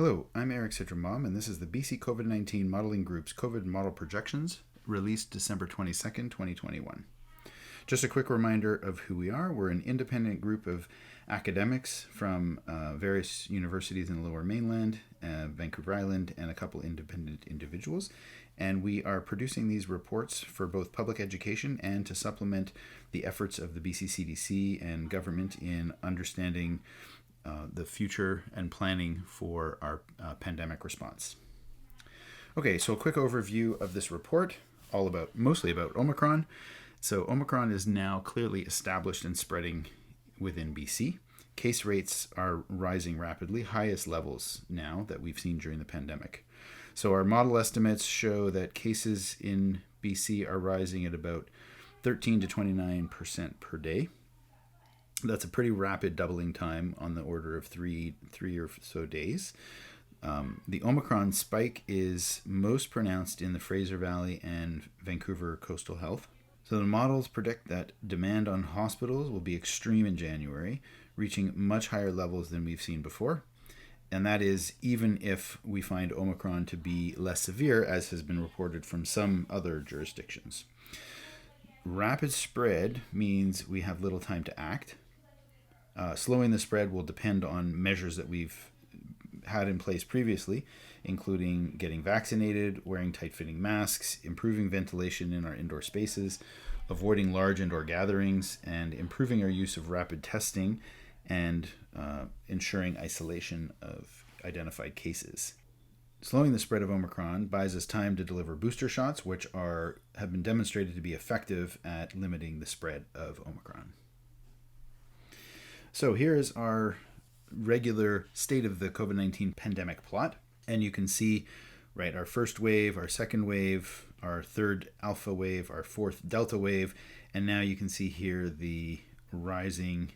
Hello, I'm Eric Cytrynbaum, and this is the BC COVID-19 Modeling Group's COVID Model Projections, released December 22nd, 2021. Just a quick reminder of who we are. We're an independent group of academics from various universities in the Lower Mainland, Vancouver Island, and a couple independent individuals. And we are producing these reports for both public education and to supplement the efforts of the BC CDC and government in understanding the future and planning for our pandemic response. Okay, so a quick overview of this report, mostly about Omicron. So Omicron is now clearly established and spreading within BC. Case rates are rising rapidly, highest levels now that we've seen during the pandemic. So our model estimates show that cases in BC are rising at about 13 to 29% per day. That's a pretty rapid doubling time on the order of three or so days. The Omicron spike is most pronounced in the Fraser Valley and Vancouver coastal health. So the models predict that demand on hospitals will be extreme in January, reaching much higher levels than we've seen before. And that is even if we find Omicron to be less severe, as has been reported from some other jurisdictions. Rapid spread means we have little time to act. Slowing the spread will depend on measures that we've had in place previously, including getting vaccinated, wearing tight-fitting masks, improving ventilation in our indoor spaces, avoiding large indoor gatherings, and improving our use of rapid testing and ensuring isolation of identified cases. Slowing the spread of Omicron buys us time to deliver booster shots, which have been demonstrated to be effective at limiting the spread of Omicron. So here is our regular state of the COVID-19 pandemic plot. And you can see, our first wave, our second wave, our third alpha wave, our fourth delta wave. And now you can see here the rising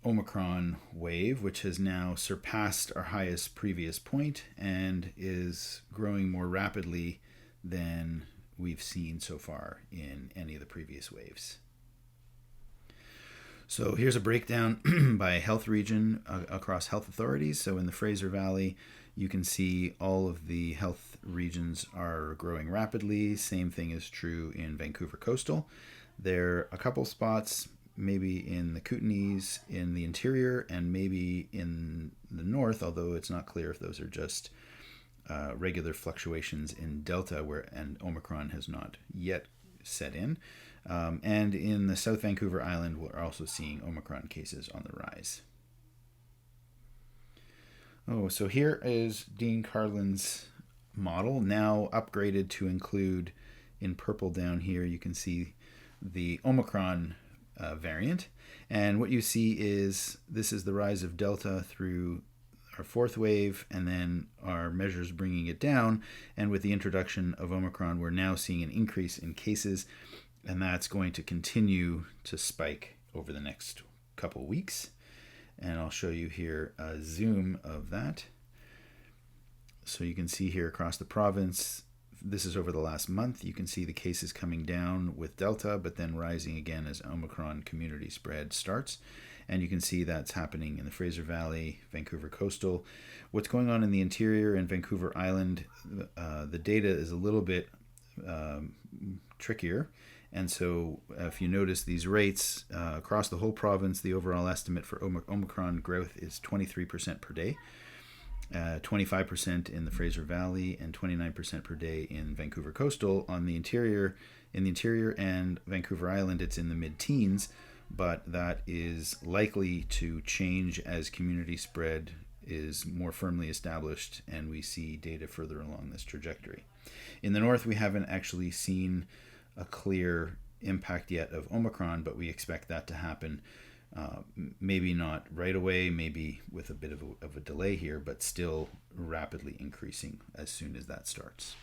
Omicron wave, which has now surpassed our highest previous point and is growing more rapidly than we've seen so far in any of the previous waves. So here's a breakdown by health region across health authorities. So in the Fraser Valley, you can see all of the health regions are growing rapidly. Same thing is true in Vancouver Coastal. There are a couple spots, maybe in the Kootenays, in the interior, and maybe in the north, although it's not clear if those are just regular fluctuations in Delta and Omicron has not yet set in. And in the South Vancouver Island, we're also seeing Omicron cases on the rise. So here is Dean Carlin's model, now upgraded to include, in purple down here, you can see the Omicron variant. And what you see is this is the rise of Delta through our fourth wave, and then our measures bringing it down. And with the introduction of Omicron, we're now seeing an increase in cases, and that's going to continue to spike over the next couple weeks. And I'll show you here a zoom of that. So you can see here across the province, this is over the last month. You can see the cases coming down with Delta, but then rising again as Omicron community spread starts. And you can see that's happening in the Fraser Valley, Vancouver Coastal. What's going on in the interior and Vancouver Island, the data is a little bit trickier. And so if you notice these rates across the whole province, the overall estimate for Omicron growth is 23% per day, 25% in the Fraser Valley, and 29% per day in Vancouver Coastal. In the interior and Vancouver Island, it's in the mid-teens, but that is likely to change as community spread is more firmly established and we see data further along this trajectory. In the north, we haven't actually seen a clear impact yet of Omicron, but we expect that to happen maybe not right away, maybe with a bit of a delay here, but still rapidly increasing as soon as that starts.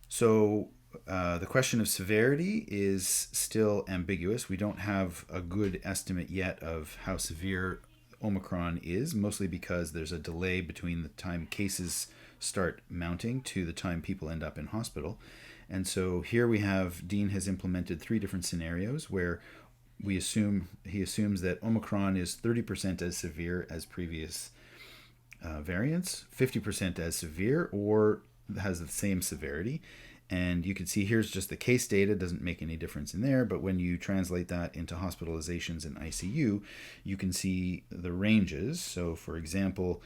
So the question of severity is still ambiguous. We don't have a good estimate yet of how severe Omicron is, mostly because there's a delay between the time cases start mounting to the time people end up in hospital. And so here we have, Dean has implemented 3 different scenarios where he assumes that Omicron is 30% as severe as previous variants, 50% as severe or has the same severity. And you can see here's just the case data, doesn't make any difference in there, but when you translate that into hospitalizations in ICU, you can see the ranges. So for example,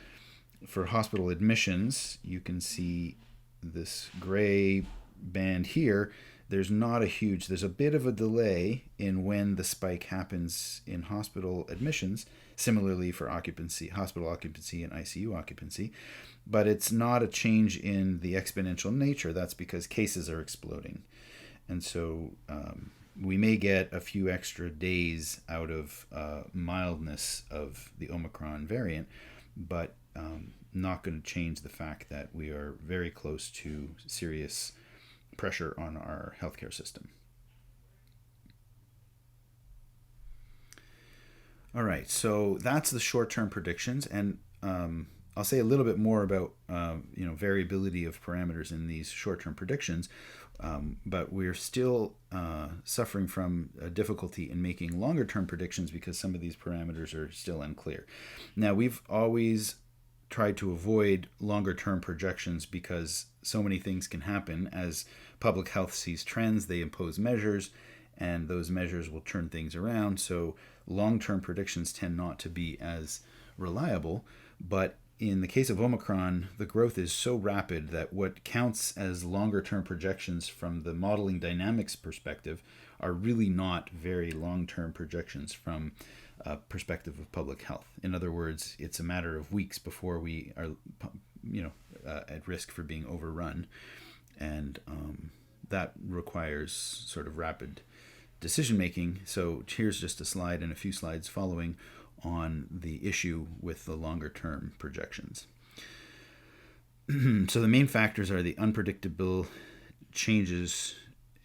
for hospital admissions, you can see this gray band here. There's a bit of a delay in when the spike happens in hospital admissions, similarly for hospital occupancy and ICU occupancy, but it's not a change in the exponential nature. That's because cases are exploding. And so we may get a few extra days out of mildness of the Omicron variant, but not going to change the fact that we are very close to serious pressure on our healthcare system. All right, so that's the short-term predictions, and I'll say a little bit more about variability of parameters in these short-term predictions, but we're still suffering from a difficulty in making longer-term predictions because some of these parameters are still unclear. Now, we've always tried to avoid longer-term projections because so many things can happen. As public health sees trends, they impose measures, and those measures will turn things around. So long-term predictions tend not to be as reliable. But in the case of Omicron, the growth is so rapid that what counts as longer-term projections from the modeling dynamics perspective are really not very long-term projections from a perspective of public health. In other words, it's a matter of weeks before we are, at risk for being overrun, and that requires sort of rapid decision making. So here's just a slide and a few slides following on the issue with the longer term projections. So the main factors are the unpredictable changes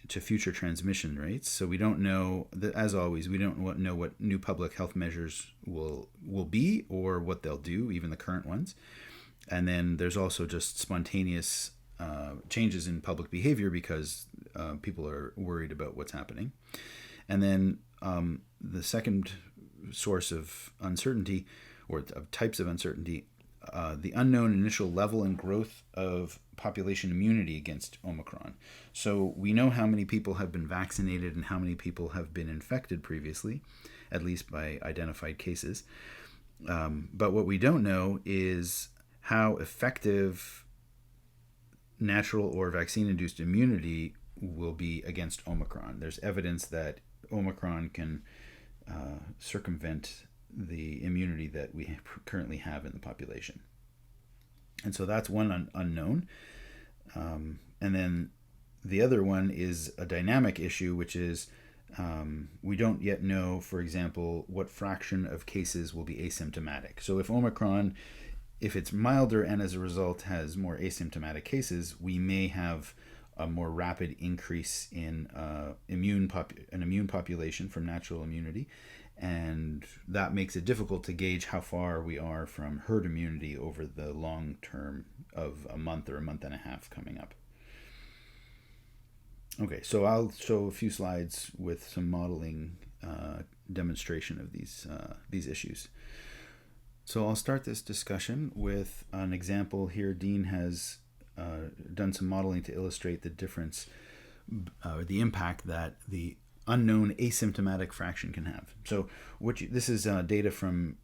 to future transmission rates. So we don't know, as always, we don't know what new public health measures will be or what they'll do, even the current ones. And then there's also just spontaneous changes in public behavior because people are worried about what's happening. And then the second source of uncertainty, or of types of uncertainty, the unknown initial level and growth of population immunity against Omicron. So we know how many people have been vaccinated and how many people have been infected previously, at least by identified cases. But what we don't know is how effective natural or vaccine-induced immunity will be against Omicron. There's evidence that Omicron can circumvent the immunity that we currently have in the population. And so that's one unknown. And then the other one is a dynamic issue, which is we don't yet know, for example, what fraction of cases will be asymptomatic. So if Omicron, if it's milder and as a result has more asymptomatic cases, we may have a more rapid increase in an immune population from natural immunity. And that makes it difficult to gauge how far we are from herd immunity over the long term of a month or a month and a half coming up. Okay, so I'll show a few slides with some modeling demonstration of these issues. So I'll start this discussion with an example here. Dean has done some modeling to illustrate the difference, or the impact that the unknown asymptomatic fraction can have. So this is data from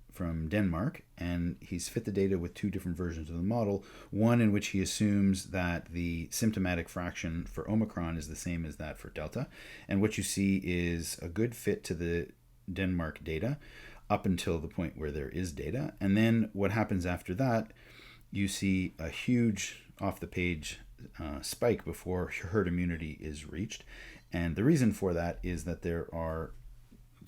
Denmark, and he's fit the data with two different versions of the model. One in which he assumes that the symptomatic fraction for Omicron is the same as that for Delta. And what you see is a good fit to the Denmark data up until the point where there is data. And then what happens after that, you see a huge off-the-page spike before herd immunity is reached. And the reason for that is that there are,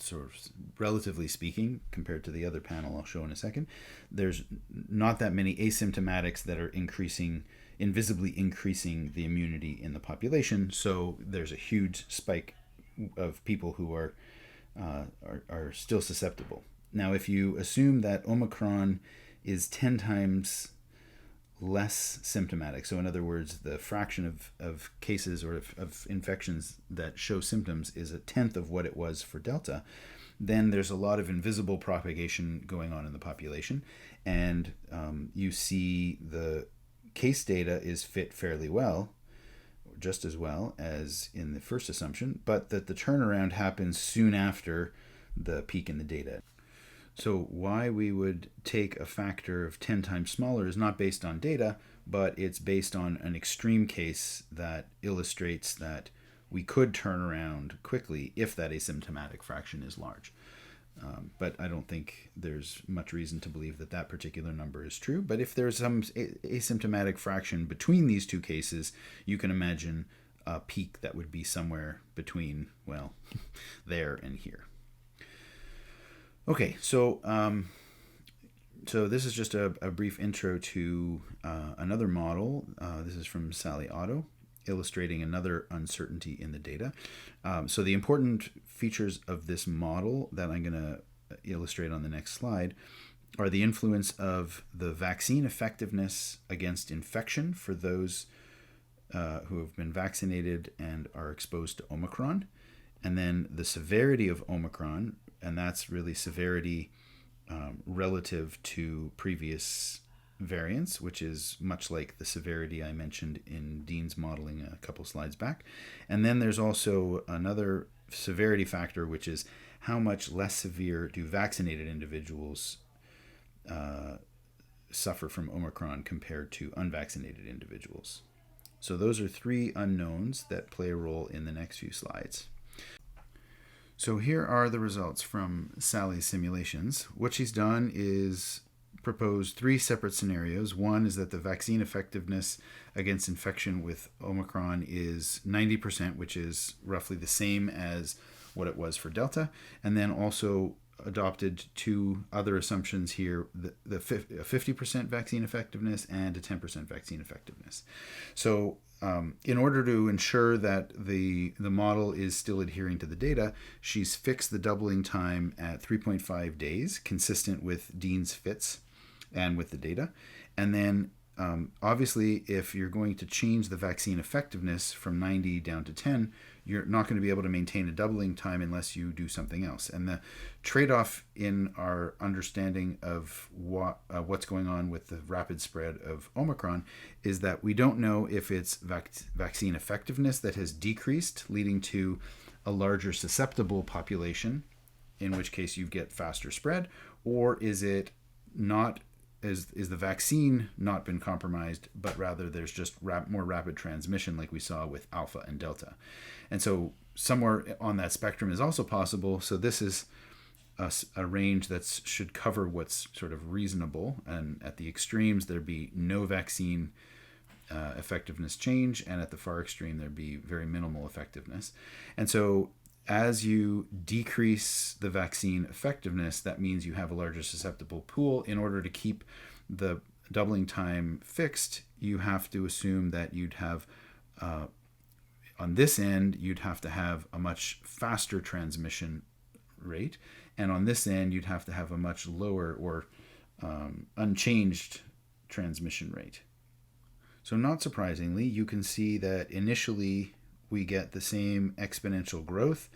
sort of relatively speaking, compared to the other panel I'll show in a second, there's not that many asymptomatics that are invisibly increasing the immunity in the population. So there's a huge spike of people who are still susceptible. Now, if you assume that Omicron is 10 times less symptomatic, so in other words, the fraction of cases or of infections that show symptoms is a tenth of what it was for Delta, then there's a lot of invisible propagation going on in the population. And you see the case data is fit fairly well, just as well as in the first assumption, but that the turnaround happens soon after the peak in the data. So why we would take a factor of 10 times smaller is not based on data, but it's based on an extreme case that illustrates that we could turn around quickly if that asymptomatic fraction is large. But I don't think there's much reason to believe that that particular number is true. But if there's some asymptomatic fraction between these two cases, you can imagine a peak that would be somewhere between, well, there and here. Okay, so this is just a brief intro to another model. This is from Sally Otto, illustrating another uncertainty in the data. So the important features of this model that I'm going to illustrate on the next slide are the influence of the vaccine effectiveness against infection for those who have been vaccinated and are exposed to Omicron, and then the severity of Omicron, and that's really severity relative to previous variants, which is much like the severity I mentioned in Dean's modeling a couple slides back. And then there's also another severity factor, which is how much less severe do vaccinated individuals suffer from Omicron compared to unvaccinated individuals. So those are three unknowns that play a role in the next few slides. So here are the results from Sally's simulations. What she's done is proposed three separate scenarios. One is that the vaccine effectiveness against infection with Omicron is 90%, which is roughly the same as what it was for Delta, and then also adopted two other assumptions here, the 50% vaccine effectiveness and a 10% vaccine effectiveness. So in order to ensure that the model is still adhering to the data, she's fixed the doubling time at 3.5 days, consistent with Dean's fits and with the data. And then obviously, if you're going to change the vaccine effectiveness from 90 down to 10, you're not going to be able to maintain a doubling time unless you do something else. And the trade-off in our understanding of what's going on with the rapid spread of Omicron is that we don't know if it's vaccine effectiveness that has decreased, leading to a larger susceptible population, in which case you get faster spread, or is it not, is the vaccine not been compromised, but rather there's just more rapid transmission like we saw with Alpha and Delta. And so somewhere on that spectrum is also possible. So this is a range that should cover what's sort of reasonable. And at the extremes, there'd be no vaccine effectiveness change. And at the far extreme, there'd be very minimal effectiveness. And so as you decrease the vaccine effectiveness, that means you have a larger susceptible pool. In order to keep the doubling time fixed, you have to assume that you'd have, on this end, you'd have to have a much faster transmission rate. And on this end, you'd have to have a much lower or unchanged transmission rate. So not surprisingly, you can see that initially we get the same exponential growth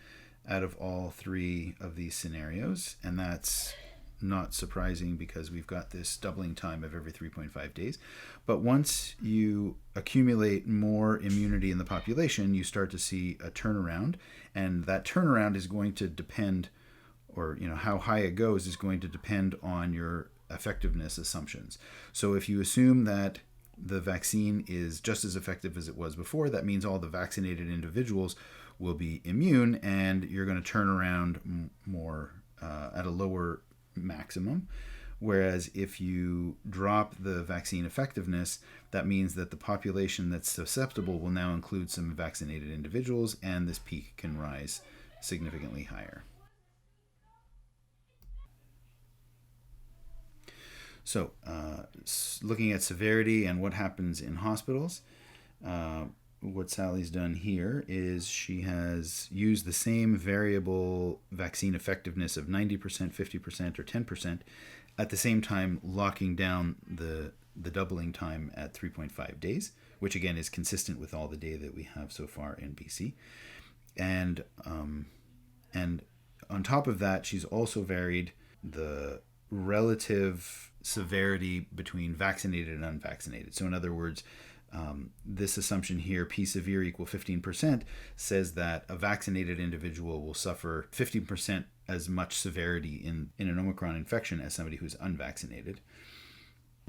out of all three of these scenarios. And that's not surprising because we've got this doubling time of every 3.5 days. But once you accumulate more immunity in the population, you start to see a turnaround. And that turnaround is going to depend, or how high it goes is going to depend on your effectiveness assumptions. So if you assume that the vaccine is just as effective as it was before, that means all the vaccinated individuals will be immune, and you're going to turn around more at a lower maximum. Whereas if you drop the vaccine effectiveness, that means that the population that's susceptible will now include some vaccinated individuals, and this peak can rise significantly higher. So, looking at severity and what happens in hospitals, what Sally's done here is she has used the same variable vaccine effectiveness of 90%, 50%, or 10%, at the same time locking down the doubling time at 3.5 days, which again is consistent with all the data that we have so far in BC. And on top of that, she's also varied the relative severity between vaccinated and unvaccinated. So in other words, this assumption here, P severe equal 15%, says that a vaccinated individual will suffer 15% as much severity in an Omicron infection as somebody who's unvaccinated.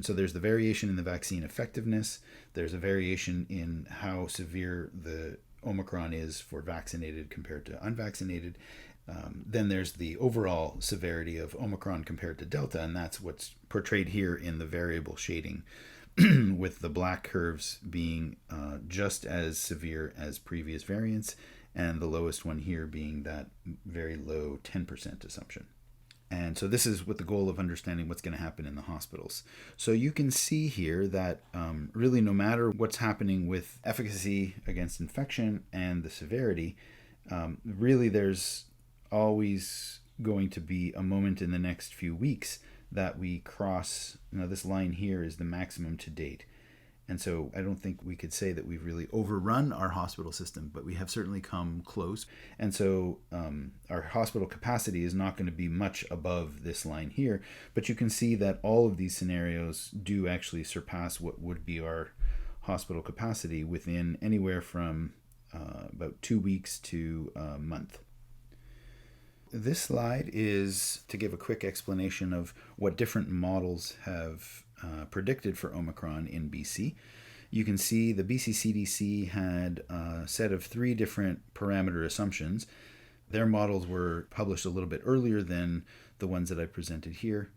So there's the variation in the vaccine effectiveness. There's a variation in how severe the Omicron is for vaccinated compared to unvaccinated. Then there's the overall severity of Omicron compared to Delta, and that's what's portrayed here in the variable shading, with the black curves being just as severe as previous variants, and the lowest one here being that very low 10% assumption. And so this is with the goal of understanding what's going to happen in the hospitals. So you can see here that really no matter what's happening with efficacy against infection and the severity, really there's always going to be a moment in the next few weeks that we cross. This line here is the maximum to date. And so I don't think we could say that we've really overrun our hospital system, but we have certainly come close. And so our hospital capacity is not going to be much above this line here, but you can see that all of these scenarios do actually surpass what would be our hospital capacity within anywhere from about 2 weeks to a month. This slide is to give a quick explanation of what different models have predicted for Omicron in BC. You can see the BC CDC had a set of 3 different parameter assumptions. Their models were published a little bit earlier than the ones that I presented here,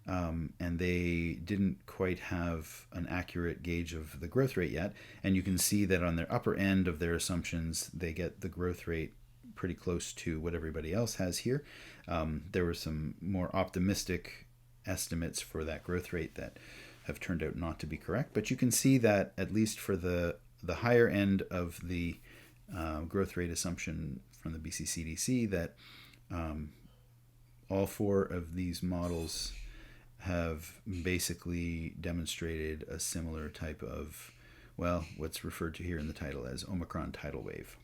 and they didn't quite have an accurate gauge of the growth rate yet. And you can see that on their upper end of their assumptions, they get the growth rate pretty close to what everybody else has here. There were some more optimistic estimates for that growth rate that have turned out not to be correct, but you can see that at least for the higher end of the growth rate assumption from the BC CDC, that all 4 of these models have basically demonstrated a similar type of, what's referred to here in the title as Omicron tidal wave.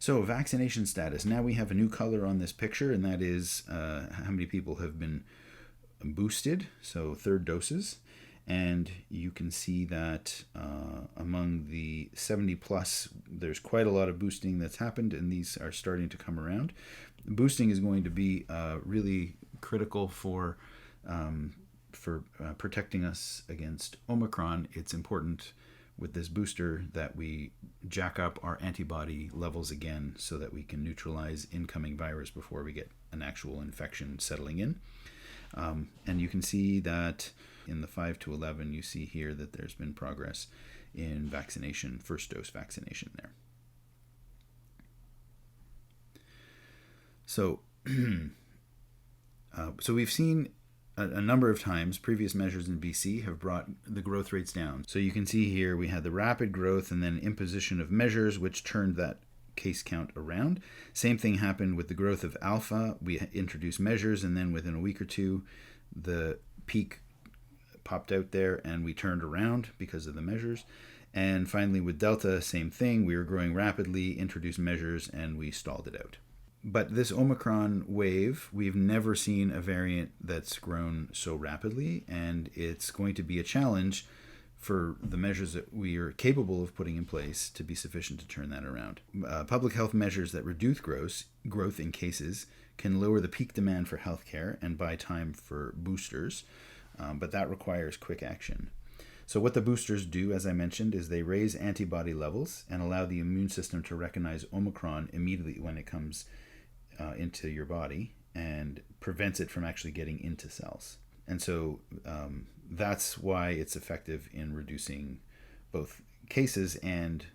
So vaccination status. Now we have a new color on this picture, and that is how many people have been boosted, so 3rd doses. And you can see that among the 70 plus, there's quite a lot of boosting that's happened, and these are starting to come around. Boosting is going to be really critical for protecting us against Omicron. It's important with this booster that we jack up our antibody levels again so that we can neutralize incoming virus before we get an actual infection settling in. And you can see that in the 5 to 11, you see here that there's been progress in vaccination, 1st dose vaccination there. So, so we've seen a number of times previous measures in BC have brought the growth rates down. So you can see here we had the rapid growth and then imposition of measures which turned that case count around. Same thing happened with the growth of Alpha. We introduced measures, and then within a week or 2 the peak popped out there and we turned around because of the measures. And finally with Delta, same thing. We were growing rapidly, introduced measures, and we stalled it out. But this Omicron wave, we've never seen a variant that's grown so rapidly, and it's going to be a challenge for the measures that we are capable of putting in place to be sufficient to turn that around. Public health measures that reduce growth in cases can lower the peak demand for healthcare and buy time for boosters, but that requires quick action. So what the boosters do, as I mentioned, is they raise antibody levels and allow the immune system to recognize Omicron immediately when it comes into your body and prevents it from actually getting into cells. And so that's why it's effective in reducing both cases and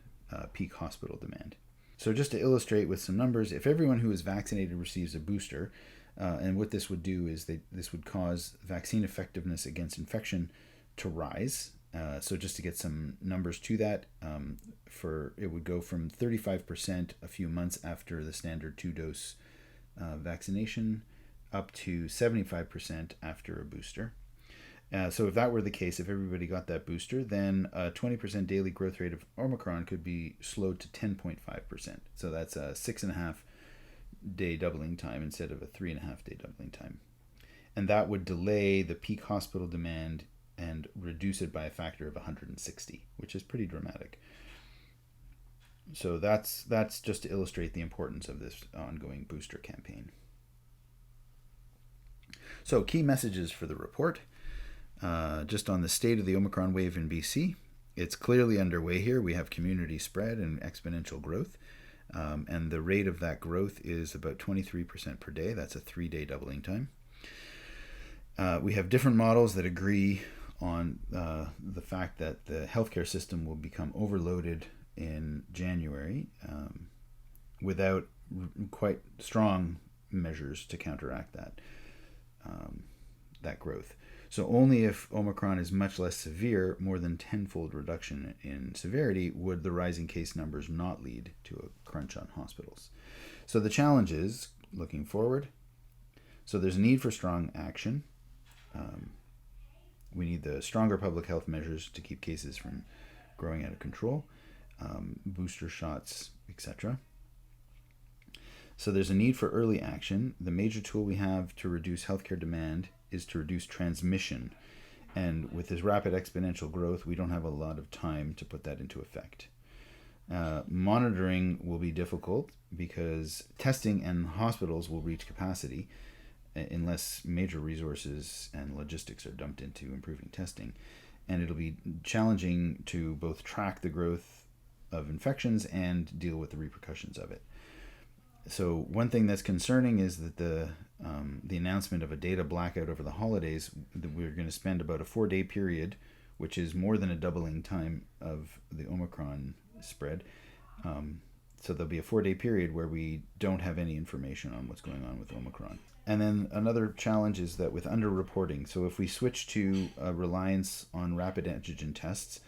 peak hospital demand. So just to illustrate with some numbers, if everyone who is vaccinated receives a booster, and what this would do is this would cause vaccine effectiveness against infection to rise. So just to get some numbers to that, it would go from 35% a few months after the standard 2-dose vaccination up to 75% after a booster. So if that were the case, if everybody got that booster, then a 20% daily growth rate of Omicron could be slowed to 10.5%. So that's a 6.5 day doubling time instead of a 3.5 day doubling time. and that would delay the peak hospital demand and reduce it by a factor of 160, which is pretty dramatic. So that's just to illustrate the importance of this ongoing booster campaign. So key messages for the report, just on the state of the Omicron wave in BC. It's clearly underway here. We have community spread and exponential growth, and the rate of that growth is about 23% per day. That's a 3-day doubling time. We have different models that agree on the fact that the healthcare system will become overloaded in January without quite strong measures to counteract that growth. So only if Omicron is much less severe, more than tenfold reduction in severity, would the rising case numbers not lead to a crunch on hospitals. So the challenge is, looking forward, so there's a need for strong action. We need the stronger public health measures to keep cases from growing out of control, booster shots, etc. So there's a need for early action. The major tool we have to reduce healthcare demand is to reduce transmission. And with this rapid exponential growth, we don't have a lot of time to put that into effect. Monitoring will be difficult because testing and hospitals will reach capacity unless major resources and logistics are dumped into improving testing. And it'll be challenging to both track the growth of infections and deal with the repercussions of it. So one thing that's concerning is that the announcement of a data blackout over the holidays, that we're going to spend about a 4-day period, which is more than a doubling time of the Omicron spread. So there'll be a 4-day period where we don't have any information on what's going on with Omicron. And then another challenge is that with underreporting, so if we switch to a reliance on rapid antigen tests,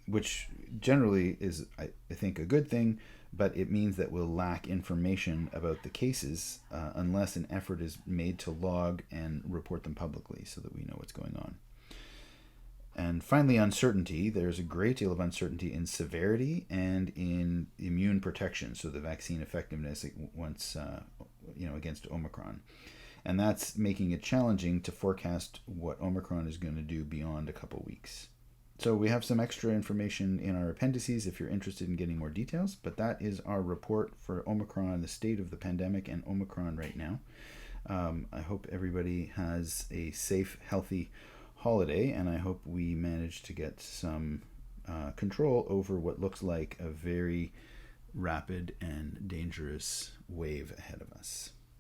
which generally is, I think, a good thing, but it means that we'll lack information about the cases unless an effort is made to log and report them publicly so that we know what's going on. And finally, uncertainty. There's a great deal of uncertainty in severity and in immune protection, so the vaccine effectiveness once against Omicron. And that's making it challenging to forecast what Omicron is going to do beyond a couple weeks. So we have some extra information in our appendices if you're interested in getting more details, but that is our report for Omicron, the state of the pandemic and Omicron right now. I hope everybody has a safe, healthy holiday, and I hope we manage to get some control over what looks like a very rapid and dangerous wave ahead of us.